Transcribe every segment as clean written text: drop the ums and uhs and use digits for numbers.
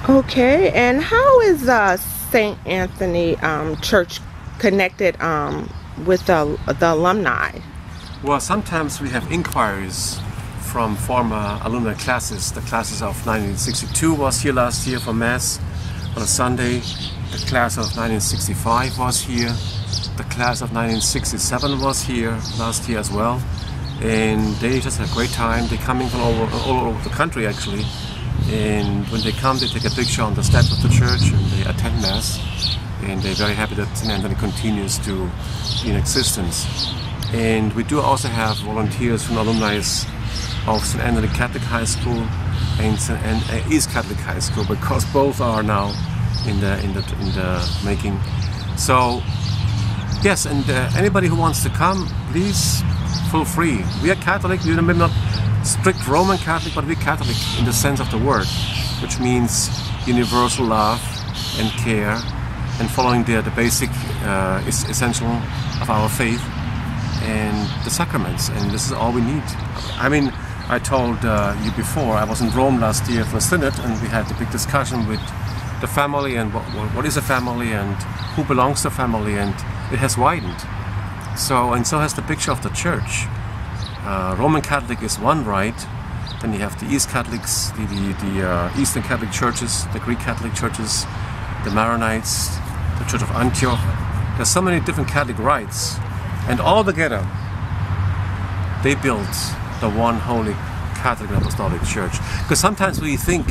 Okay, and how is St. Anthony Church connected with the alumni? Well, sometimes we have inquiries from former alumni classes. The classes of 1962 was here last year for Mass on a Sunday. The class of 1965 was here. The class of 1967 was here last year as well. And they just had a great time. They're coming from all over the country actually. And when they come, they take a picture on the steps of the church and they attend Mass. And they're very happy that St. Anthony continues to be in existence. And we do also have volunteers from alumni of St. Anthony Catholic High School and EastCatholic High School, because both are now in the making. So yes, and anybody who wants to come, please feel free. We are Catholic. We're not strict Roman Catholic, but we're Catholic in the sense of the word, which means universal love and care and following the basic is essential of our faith and the sacraments, and this is all we need. I mean, I told you before, I was in Rome last year for a synod, and we had a big discussion with the family and what is a family and who belongs to family, and it has widened. So has the picture of the church. Roman Catholic is one rite, then you have the East Catholics, the Eastern Catholic churches, the Greek Catholic churches, the Maronites, the Church of Antioch. There's so many different Catholic rites, and all together they built the one holy Catholic and Apostolic Church. Because sometimes we think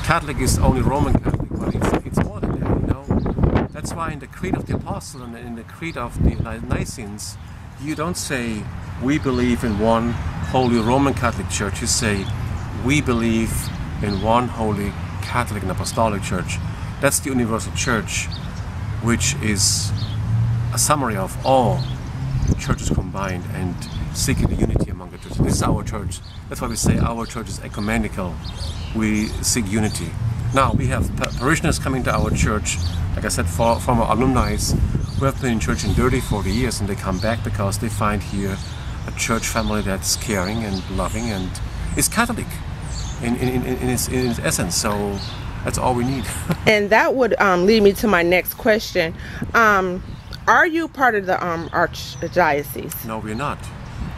Catholic is only Roman Catholic, but it's more than that, you know. That's why in the Creed of the Apostles and in the Creed of the Nicenes, you don't say we believe in one holy Roman Catholic Church. You say we believe in one holy Catholic and Apostolic Church. That's the universal church, which is a summary of all churches combined and seeking the unity among the churches. This is our church. That's why we say our church is ecumenical. We seek unity. Now we have parishioners coming to our church, like I said, former alumni who have been in church in 30, 40 years, and they come back because they find here a church family that's caring and loving and is Catholic in its essence. So that's all we need. And that would lead me to my next question. Are you part of the archdiocese? No, we're not.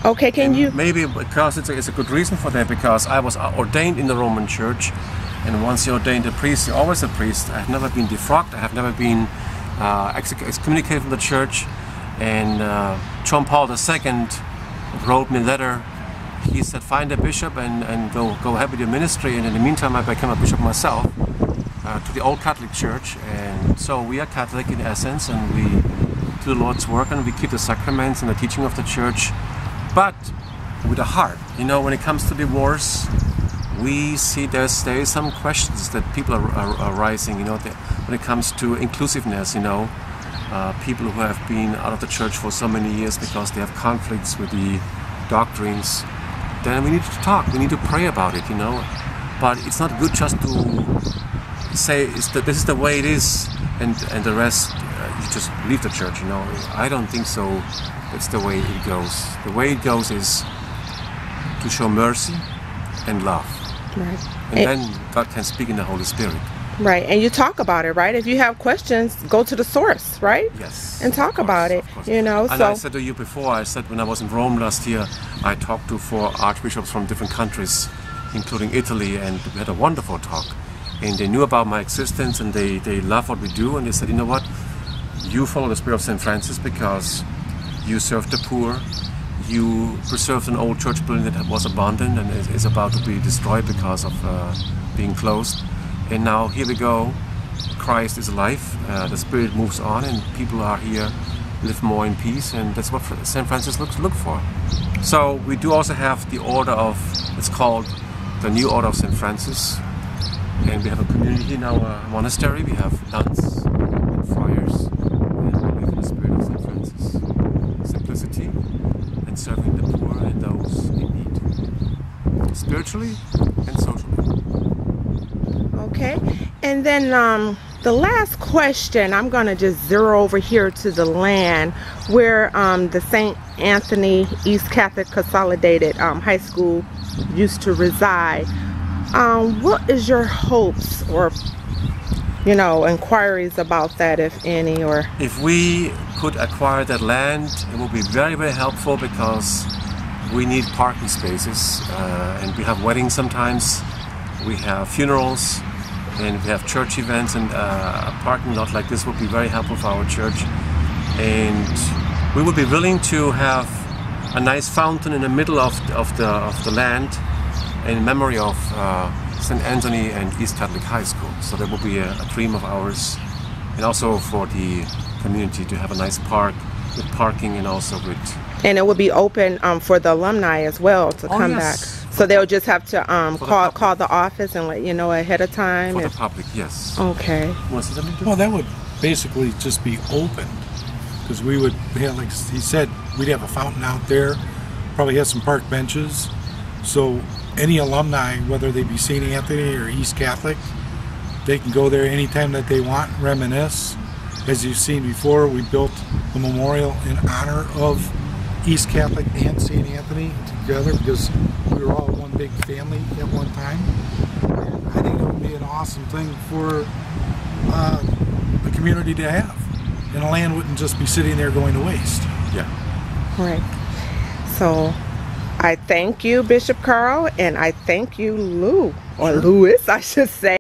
Okay, can you? Maybe because it's a good reason for that, because I was ordained in the Roman Church, and once you're ordained a priest, you're always a priest. I have never been defrocked, I have never been excommunicated from the church, and John Paul II wrote me a letter. He said, find a bishop and go ahead with your ministry, and in the meantime I became a bishop myself to the old Catholic Church. And so we are Catholic in essence, and we do the Lord's work, and we keep the sacraments and the teaching of the church, but with a heart. You know, when it comes to divorce, we see there's some questions that people are raising, you know, when it comes to inclusiveness, you know, people who have been out of the church for so many years because they have conflicts with the doctrines. Then we need to talk, we need to pray about it, you know. But it's not good just to say this is the way it is, and the rest you just leave the church, you know. I don't think so. That's the way it goes. The way it goes is to show mercy and love. Right. And then God can speak in the Holy Spirit. Right, and you talk about it, right? If you have questions, go to the source, right? Yes. And talk about it, you know. And I said to you before, I said when I was in Rome last year, I talked to 4 archbishops from different countries, including Italy, and we had a wonderful talk. And they knew about my existence, and they love what we do, and they said, you know what, you follow the spirit of St. Francis because you serve the poor, you preserved an old church building that was abandoned and is about to be destroyed because of being closed. And now here we go, Christ is alive, the Spirit moves on, and people are here, live more in peace, and that's what St. Francis look for. So we do also have the order of, it's called the New Order of St. Francis, and we have a community in our monastery. We have nuns and friars, and we live in the spirit of St. Francis. Simplicity and serving the poor and those in need, spiritually and socially. Okay, and then the last question, I'm going to just zero over here to the land where the St. Anthony East Catholic Consolidated High School used to reside. What is your hopes or, you know, inquiries about that, if any? Or if we could acquire that land, it would be very, very helpful, because we need parking spaces, and we have weddings sometimes, we have funerals, and we have church events, and a parking lot like this would be very helpful for our church. And we would be willing to have a nice fountain in the middle of the land in memory of St. Anthony and East Catholic High School. So that would be a dream of ours, and also for the community to have a nice park with parking, and also with... And it would be open for the alumni as well to come back. So they'll just have to call the office and let you know ahead of time? For the public, yes. Okay. Well, that would basically just be open, because we would have, like he said, we'd have a fountain out there, probably have some park benches. So any alumni, whether they be St. Anthony or East Catholic, they can go there anytime that they want, reminisce. As you've seen before, we built a memorial in honor of East Catholic and St. Anthony together, because we were all one big family at one time. And I think it would be an awesome thing for the community to have. And the land wouldn't just be sitting there going to waste. Yeah. Right. So I thank you, Bishop Karl, and I thank you, Lou, or Louis, I should say.